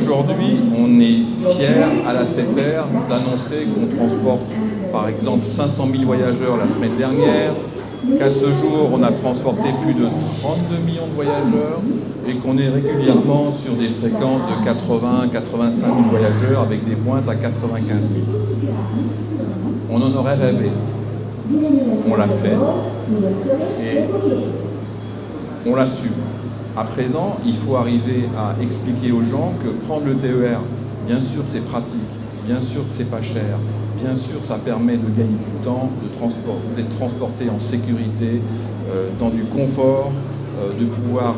Aujourd'hui, on est fiers à la CETER d'annoncer qu'on transporte par exemple 500 000 voyageurs la semaine dernière, qu'à ce jour on a transporté plus de 32 millions de voyageurs et qu'on est régulièrement sur des fréquences de 80-85 000 voyageurs avec des pointes à 95 000. On en aurait rêvé. On l'a fait et on l'a su. À présent, il faut arriver à expliquer aux gens que prendre le TER, bien sûr c'est pratique, bien sûr c'est pas cher, bien sûr ça permet de gagner du temps, d'être transporté en sécurité, dans du confort, de pouvoir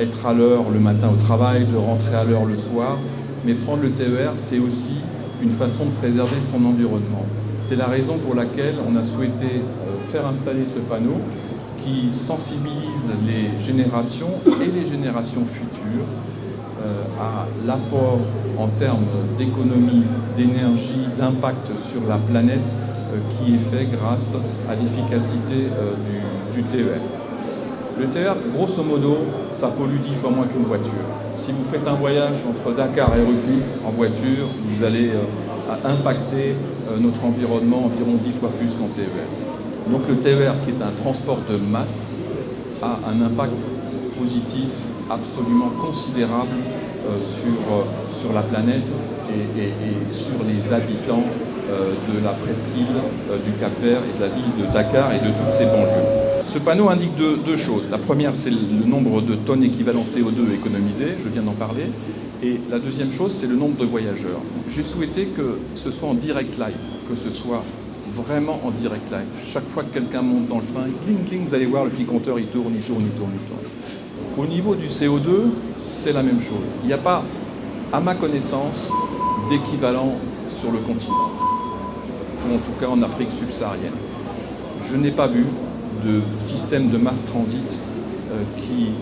être à l'heure le matin au travail, de rentrer à l'heure le soir. Mais prendre le TER, c'est aussi une façon de préserver son environnement. C'est la raison pour laquelle on a souhaité faire installer ce panneau qui sensibilise les générations et les générations futures à l'apport en termes d'économie, d'énergie, d'impact sur la planète qui est fait grâce à l'efficacité du TER. Le TER, grosso modo, ça pollue 10 fois moins qu'une voiture. Si vous faites un voyage entre Dakar et Rufisque en voiture, vous allez impacter notre environnement environ 10 fois plus qu'en TER. Donc le TER, qui est un transport de masse, a un impact positif absolument considérable sur la planète et sur les habitants de la presqu'île du Cap-Vert et de la ville de Dakar et de toutes ses banlieues. Ce panneau indique deux choses. La première, c'est le nombre de tonnes équivalent CO2 économisées, je viens d'en parler. Et la deuxième chose, c'est le nombre de voyageurs. J'ai souhaité que ce soit en direct live, que ce soit vraiment en direct live. Chaque fois que quelqu'un monte dans le train, cling, cling, vous allez voir le petit compteur, il tourne. Au niveau du CO2, c'est la même chose. Il n'y a pas, à ma connaissance, d'équivalent sur le continent, ou en tout cas en Afrique subsaharienne. Je n'ai pas vu de système de mass transit qui,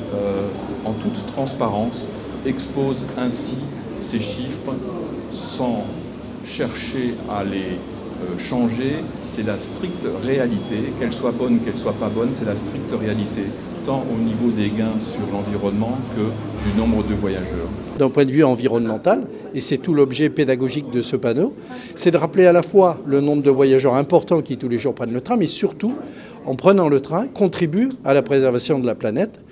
en toute transparence, expose ainsi ces chiffres sans chercher à les changer. C'est la stricte réalité, qu'elle soit bonne, qu'elle soit pas bonne, c'est la stricte réalité, tant au niveau des gains sur l'environnement que du nombre de voyageurs. D'un point de vue environnemental, et c'est tout l'objet pédagogique de ce panneau, c'est de rappeler à la fois le nombre de voyageurs importants qui tous les jours prennent le train, mais surtout, en prenant le train, contribuent à la préservation de la planète,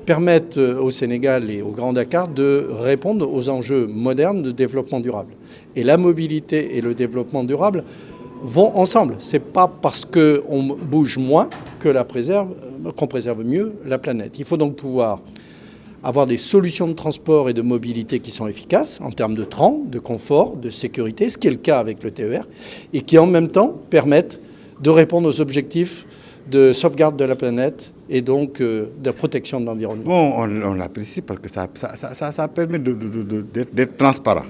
permettent au Sénégal et au Grand Dakar de répondre aux enjeux modernes de développement durable. Et la mobilité et le développement durable vont ensemble. Ce n'est pas parce qu'on bouge moins qu'on préserve mieux la planète. Il faut donc pouvoir avoir des solutions de transport et de mobilité qui sont efficaces en termes de train, de confort, de sécurité, ce qui est le cas avec le TER, et qui en même temps permettent de répondre aux objectifs de sauvegarde de la planète et donc de protection de l'environnement. Bon, on l'apprécie parce que ça permet d'être transparent.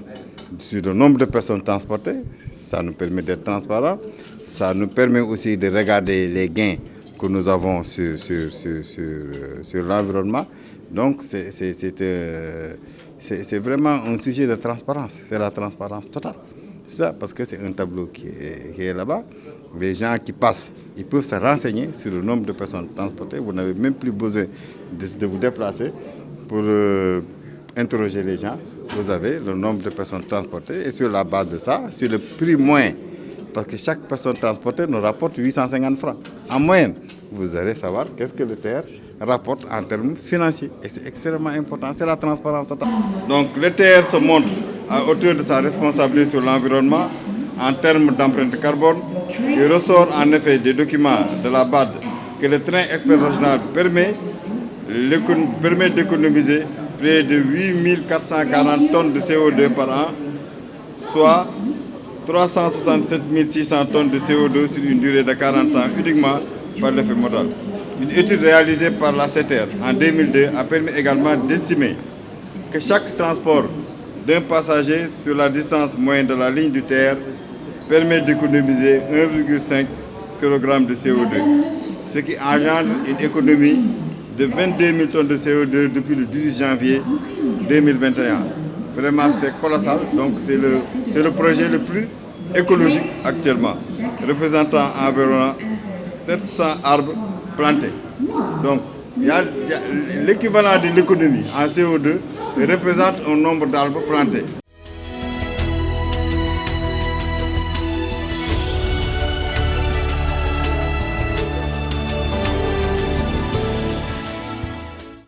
Sur le nombre de personnes transportées, ça nous permet d'être transparent. Ça nous permet aussi de regarder les gains que nous avons sur l'environnement. Donc c'est vraiment un sujet de transparence. C'est la transparence totale. C'est ça, parce que c'est un tableau qui est là-bas. Les gens qui passent, ils peuvent se renseigner sur le nombre de personnes transportées. Vous n'avez même plus besoin de vous déplacer pour interroger les gens. Vous avez le nombre de personnes transportées et sur la base de ça, sur le prix moyen, parce que chaque personne transportée nous rapporte 850 francs. En moyenne, vous allez savoir qu'est-ce que le TER rapporte en termes financiers. Et c'est extrêmement important, c'est la transparence totale. Donc le TER se montre à hauteur de sa responsabilité sur l'environnement en termes d'empreinte carbone. Il ressort en effet des documents de la BAD que le train express régional permet d'économiser près de 8 440 tonnes de CO2 par an, soit 367 600 tonnes de CO2 sur une durée de 40 ans uniquement par l'effet modal. Une étude réalisée par la CETER en 2002 a permis également d'estimer que chaque transport d'un passager sur la distance moyenne de la ligne du TER permet d'économiser 1,5 kg de CO2, ce qui engendre une économie de 22 000 tonnes de CO2 depuis le 18 janvier 2021. Vraiment, c'est colossal. Donc, c'est le projet le plus écologique actuellement, représentant environ 700 arbres plantés. Donc, L'équivalent de l'économie en CO2 représente un nombre d'arbres plantés.